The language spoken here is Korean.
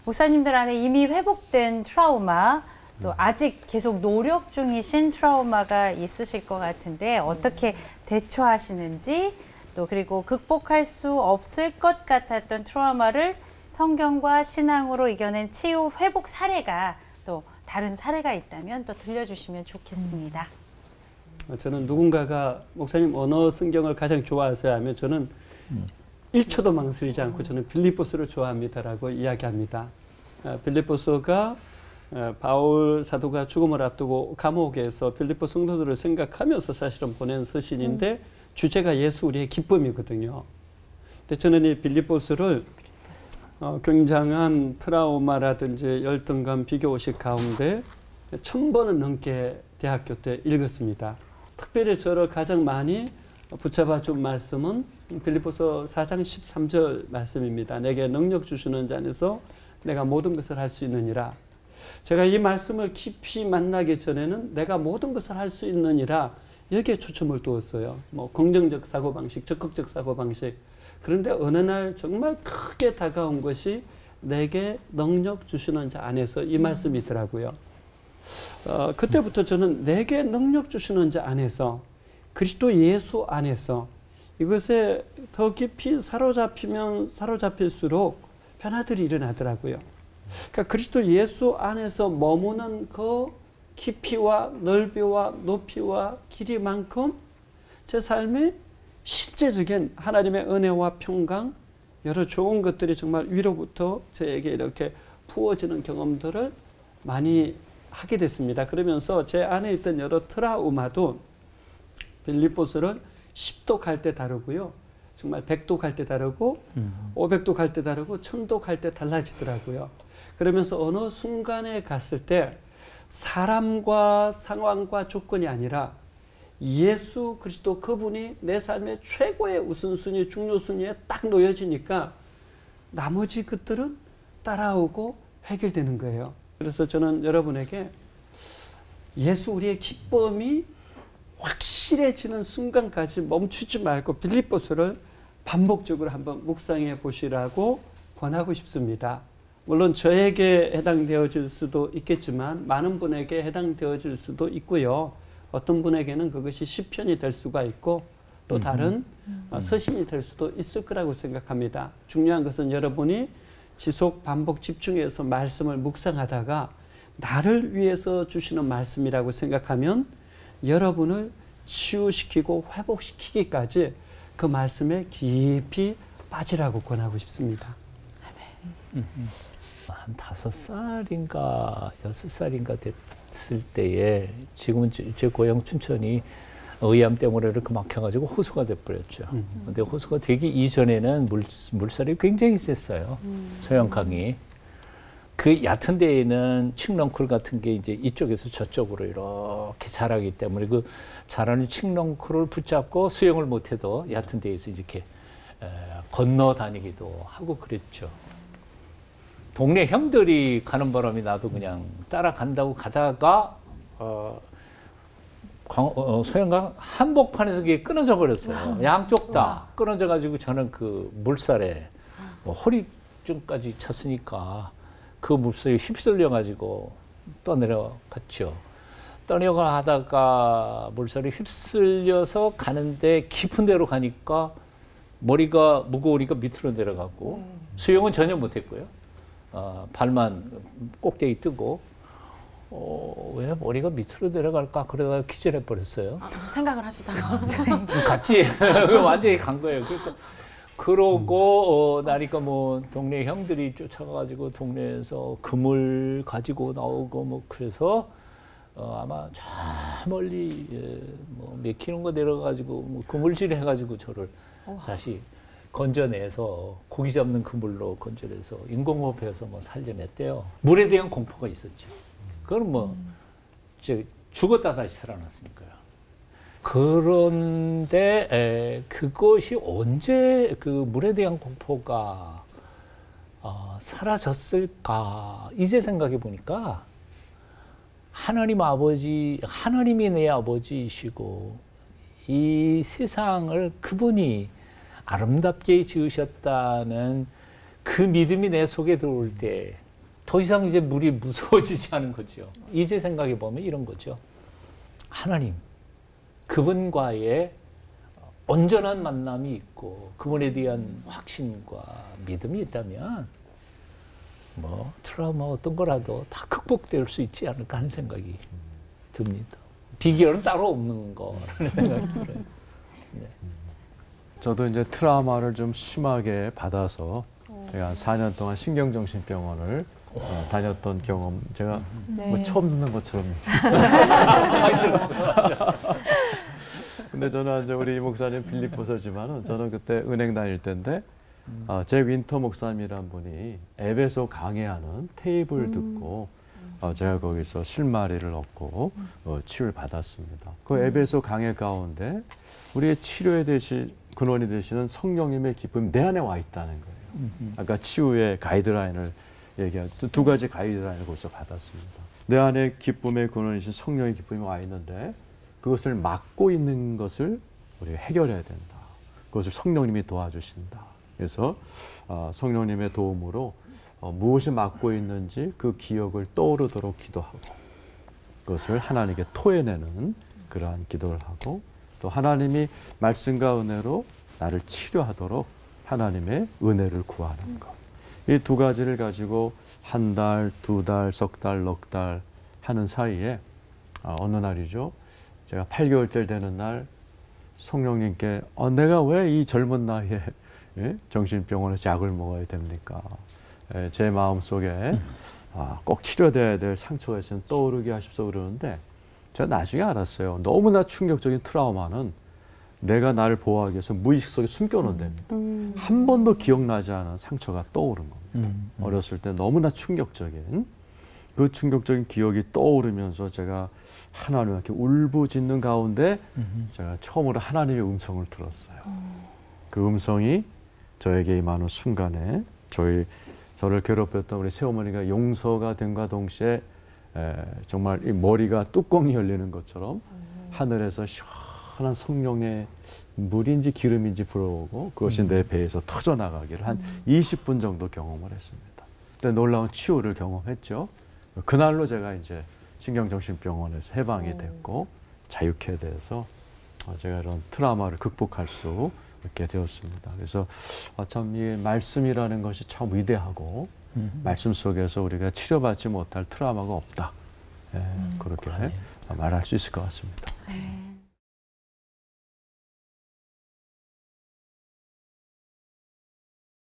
목사님들 안에 이미 회복된 트라우마, 또 아직 계속 노력 중이신 트라우마가 있으실 것 같은데 어떻게 대처하시는지, 또 그리고 극복할 수 없을 것 같았던 트라우마를 성경과 신앙으로 이겨낸 치유 회복 사례가 또 다른 사례가 있다면 또 들려주시면 좋겠습니다. 저는 누군가가 목사님 어느 성경을 가장 좋아하세요 하면 저는 1초도 망설이지 않고 저는 빌립보서를 좋아합니다라고 이야기합니다. 빌립보서가 바울 사도가 죽음을 앞두고 감옥에서 빌립보 성도들을 생각하면서 사실은 보낸 서신인데 주제가 예수 우리의 기쁨이거든요. 근데 저는 이 빌립보서를 굉장한 트라우마라든지 열등감, 비교의식 가운데 1000번은 넘게 대학교 때 읽었습니다. 특별히 저를 가장 많이 붙잡아 준 말씀은 빌립보서 4장 13절 말씀입니다. 내게 능력 주시는 자 안에서 내가 모든 것을 할 수 있느니라. 제가 이 말씀을 깊이 만나기 전에는 내가 모든 것을 할 수 있느니라 여기에 초점을 두었어요. 뭐 긍정적 사고방식, 적극적 사고방식. 그런데 어느 날 정말 크게 다가온 것이 내게 능력 주시는 자 안에서 이 말씀이더라고요. 그때부터 저는 내게 능력 주시는 자 안에서, 그리스도 예수 안에서 이것에 더 깊이 사로잡히면 사로잡힐수록 변화들이 일어나더라고요. 그러니까 그리스도 예수 안에서 머무는 그 깊이와 넓이와 높이와 길이만큼 제 삶에 실제적인 하나님의 은혜와 평강, 여러 좋은 것들이 정말 위로부터 저에게 이렇게 부어지는 경험들을 많이 하게 됐습니다. 그러면서 제 안에 있던 여러 트라우마도 빌립보서를 10도 갈 때 다르고요. 정말 100도 갈 때 다르고 500도 갈 때 다르고 1000도 갈 때 달라지더라고요. 그러면서 어느 순간에 갔을 때 사람과 상황과 조건이 아니라 예수 그리스도 그분이 내 삶의 최고의 우선순위, 중요순위에 딱 놓여지니까 나머지 것들은 따라오고 해결되는 거예요. 그래서 저는 여러분에게 예수 우리의 기쁨이 확실해지는 순간까지 멈추지 말고 빌립보서를 반복적으로 한번 묵상해 보시라고 권하고 싶습니다. 물론 저에게 해당되어질 수도 있겠지만 많은 분에게 해당되어질 수도 있고요. 어떤 분에게는 그것이 시편이 될 수가 있고 또 다른 서신이 될 수도 있을 거라고 생각합니다. 중요한 것은 여러분이 지속 반복 집중해서 말씀을 묵상하다가 나를 위해서 주시는 말씀이라고 생각하면 여러분을 치유시키고 회복시키기까지 그 말씀에 깊이 빠지라고 권하고 싶습니다. 한 5살인가 6살인가 됐을 때에 지금은 제 고향 춘천이 의암 때문에 이렇게 막혀가지고 호수가 돼버렸죠. 근데 호수가 되기 이전에는 물살이 굉장히 셌어요. 소양강이. 그 얕은 데에는 칡렁쿨 같은 게 이제 이쪽에서 저쪽으로 이렇게 자라기 때문에 그 자라는 칡렁쿨을 붙잡고 수영을 못해도 얕은 데에서 이렇게 건너 다니기도 하고 그랬죠. 동네 형들이 가는 바람에 나도 그냥 따라간다고 가다가 소양강 한복판에서 그게 끊어져 버렸어요. 양쪽 다 끊어져 가지고 저는 그 물살에 뭐 허리쯤까지 찼으니까 그 물살에 휩쓸려 가지고 떠내려갔죠. 떠내려가다가 물살에 휩쓸려서 가는데 깊은 데로 가니까 머리가 무거우니까 밑으로 내려가고 수영은 전혀 못했고요. 발만 꼭대기 뜨고 왜 머리가 밑으로 내려갈까 그러다가 기절해 버렸어요. 생각을 하시다가 갔지. 완전히 간 거예요. 그러니까 그러고 나니까 뭐 동네 형들이 쫓아가가지고 동네에서 그물 가지고 나오고 뭐 그래서 아마 저 멀리 뭐 몇 킬로인가 내려가지고 뭐 그물질 해가지고 저를 다시 건져내서 고기 잡는 그물로 건져내서 인공호흡해서 뭐 살려냈대요. 물에 대한 공포가 있었죠. 그건 뭐 죽었다 다시 살아났으니까요. 그런데 그것이 언제 그 물에 대한 공포가 사라졌을까? 이제 생각해 보니까 하나님 아버지, 하나님이 내 아버지이시고 이 세상을 그분이 아름답게 지으셨다는 그 믿음이 내 속에 들어올 때 더 이상 이제 물이 무서워지지 않은 거죠. 이제 생각해 보면 이런 거죠. 하나님, 그분과의 온전한 만남이 있고 그분에 대한 확신과 믿음이 있다면 뭐 트라우마 어떤 거라도 다 극복될 수 있지 않을까 하는 생각이 듭니다. 비결은 따로 없는 거라는 생각이 들어요. 네. 저도 이제 트라우마를 좀 심하게 받아서 제가 한 4년 동안 신경정신병원을 다녔던 경험, 제가 네. 뭐 처음 듣는 것처럼. 많이 들었어요. 근데 저는 이제 우리 목사님 빌립보서지만은 저는 그때 은행 다닐 때인데 제 윈터 목사님이란 분이 에베소 강해하는 테이프를 듣고 제가 거기서 실마리를 얻고 치유를 받았습니다. 그 에베소 강해 가운데 우리의 치료에 근원이 되시는 성령님의 기쁨이 내 안에 와 있다는 거예요. 아까 치유의 가이드라인을 얘기한 두 가지 가이드라인을 거기서 받았습니다. 내 안에 기쁨의 근원이신 성령의 기쁨이 와 있는데 그것을 막고 있는 것을 우리가 해결해야 된다. 그것을 성령님이 도와주신다. 그래서 성령님의 도움으로 무엇이 막고 있는지 그 기억을 떠오르도록 기도하고 그것을 하나님께 토해내는 그러한 기도를 하고 또 하나님이 말씀과 은혜로 나를 치료하도록 하나님의 은혜를 구하는 것. 이 두 가지를 가지고 한 달, 두 달, 석 달, 넉 달 하는 사이에 어느 날이죠. 제가 8개월째 되는 날 성령님께 내가 왜 이 젊은 나이에 정신병원에서 약을 먹어야 됩니까? 제 마음속에 꼭 치료돼야 될 상처가 있으면 떠오르게 하십시오 그러는데 제가 나중에 알았어요. 너무나 충격적인 트라우마는 내가 나를 보호하기 위해서 무의식 속에 숨겨놓은 됩니다. 한 번도 기억나지 않은 상처가 떠오른 겁니다. 어렸을 때 너무나 충격적인 그 충격적인 기억이 떠오르면서 제가 하나님께 울부짖는 가운데 제가 처음으로 하나님의 음성을 들었어요. 그 음성이 저에게 임하는 순간에 저를 괴롭혔던 우리 새어머니가 용서가 됨과 동시에 정말 이 머리가 뚜껑이 열리는 것처럼 하늘에서 시원한 성령의 물인지 기름인지 불어오고 그것이 내 배에서 터져나가기를 한 20분 정도 경험을 했습니다. 그때 놀라운 치유를 경험했죠. 그날로 제가 이제 신경정신병원에서 해방이 됐고 자유케 돼서 제가 이런 트라우마를 극복할 수 있게 되었습니다. 그래서 참 이 말씀이라는 것이 참 위대하고 말씀 속에서 우리가 치료받지 못할 트라우마가 없다. 그렇게 말할 수 있을 것 같습니다. 네.